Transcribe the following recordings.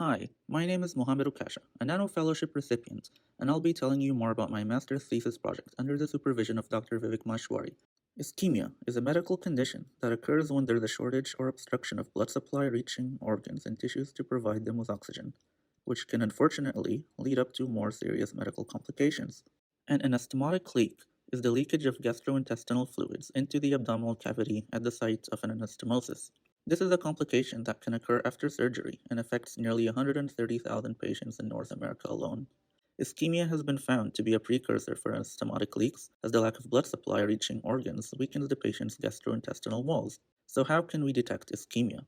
Hi, my name is Mohamed Okasha, a Nano Fellowship recipient, and I'll be telling you more about my master's thesis project under the supervision of Dr. Vivek Maheshwari. Ischemia is a medical condition that occurs when there's a shortage or obstruction of blood supply reaching organs and tissues to provide them with oxygen, which can unfortunately lead up to more serious medical complications. An anastomotic leak is the leakage of gastrointestinal fluids into the abdominal cavity at the site of an anastomosis. This is a complication that can occur after surgery and affects nearly 130,000 patients in North America alone. Ischemia has been found to be a precursor for anastomotic leaks, as the lack of blood supply reaching organs weakens the patient's gastrointestinal walls. So, how can we detect ischemia?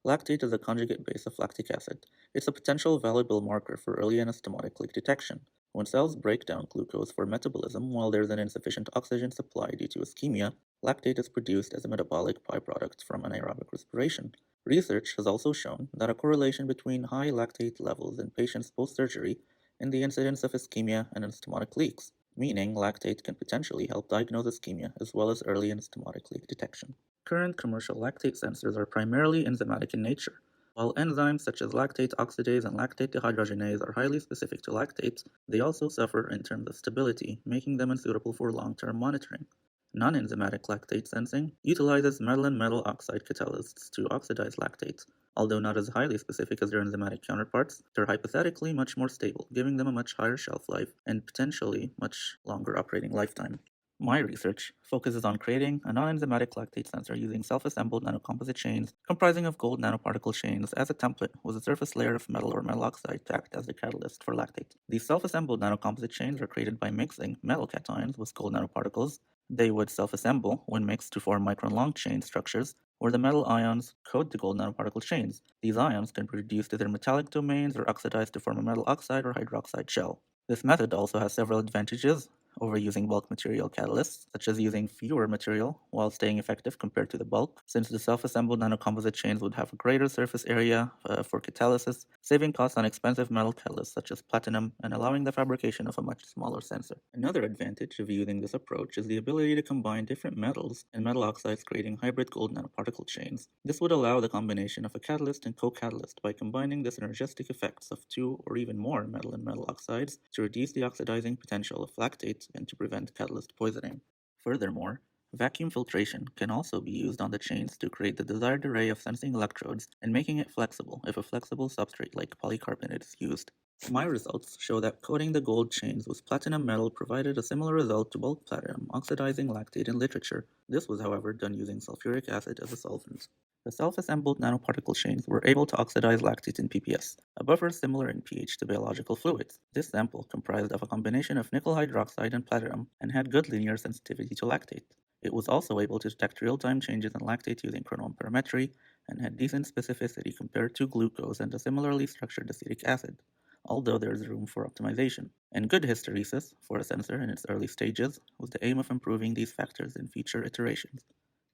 Lactate is a conjugate base of lactic acid. It's a potential valuable marker for early anastomotic leak detection. When cells break down glucose for metabolism while there's an insufficient oxygen supply due to ischemia, lactate is produced as a metabolic byproduct from anaerobic respiration. Research has also shown that a correlation between high lactate levels in patients post-surgery and the incidence of ischemia and anastomotic leaks, meaning lactate can potentially help diagnose ischemia as well as early anastomotic leak detection. Current commercial lactate sensors are primarily enzymatic in nature. While enzymes such as lactate oxidase and lactate dehydrogenase are highly specific to lactate, they also suffer in terms of stability, making them unsuitable for long-term monitoring. Non-enzymatic lactate sensing utilizes metal and metal oxide catalysts to oxidize lactate. Although not as highly specific as their enzymatic counterparts, they're hypothetically much more stable, giving them a much higher shelf life and potentially much longer operating lifetime. My research focuses on creating a non-enzymatic lactate sensor using self-assembled nanocomposite chains comprising of gold nanoparticle chains as a template with a surface layer of metal or metal oxide to act as the catalyst for lactate. These self-assembled nanocomposite chains are created by mixing metal cations with gold nanoparticles. They would self-assemble when mixed to form micron-long chain structures where the metal ions coat the gold nanoparticle chains. These ions can be reduced to their metallic domains or oxidized to form a metal oxide or hydroxide shell. This method also has several advantages over using bulk material catalysts, such as using fewer material while staying effective compared to the bulk, since the self-assembled nanocomposite chains would have a greater surface area for catalysis, saving costs on expensive metal catalysts such as platinum and allowing the fabrication of a much smaller sensor. Another advantage of using this approach is the ability to combine different metals and metal oxides, creating hybrid gold nanoparticle chains. This would allow the combination of a catalyst and co-catalyst by combining the synergistic effects of two or even more metal and metal oxides to reduce the oxidizing potential of lactate and to prevent catalyst poisoning. Furthermore, vacuum filtration can also be used on the chains to create the desired array of sensing electrodes and making it flexible if a flexible substrate like polycarbonate is used. My results show that coating the gold chains with platinum metal provided a similar result to bulk platinum oxidizing lactate in literature. This was, however, done using sulfuric acid as a solvent. The self-assembled nanoparticle chains were able to oxidize lactate in PPS, a buffer similar in pH to biological fluids. This sample comprised of a combination of nickel hydroxide and platinum and had good linear sensitivity to lactate. It was also able to detect real-time changes in lactate using chronoamperometry and had decent specificity compared to glucose and a similarly structured acetic acid, although there is room for optimization, and good hysteresis for a sensor in its early stages with the aim of improving these factors in future iterations.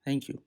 Thank you.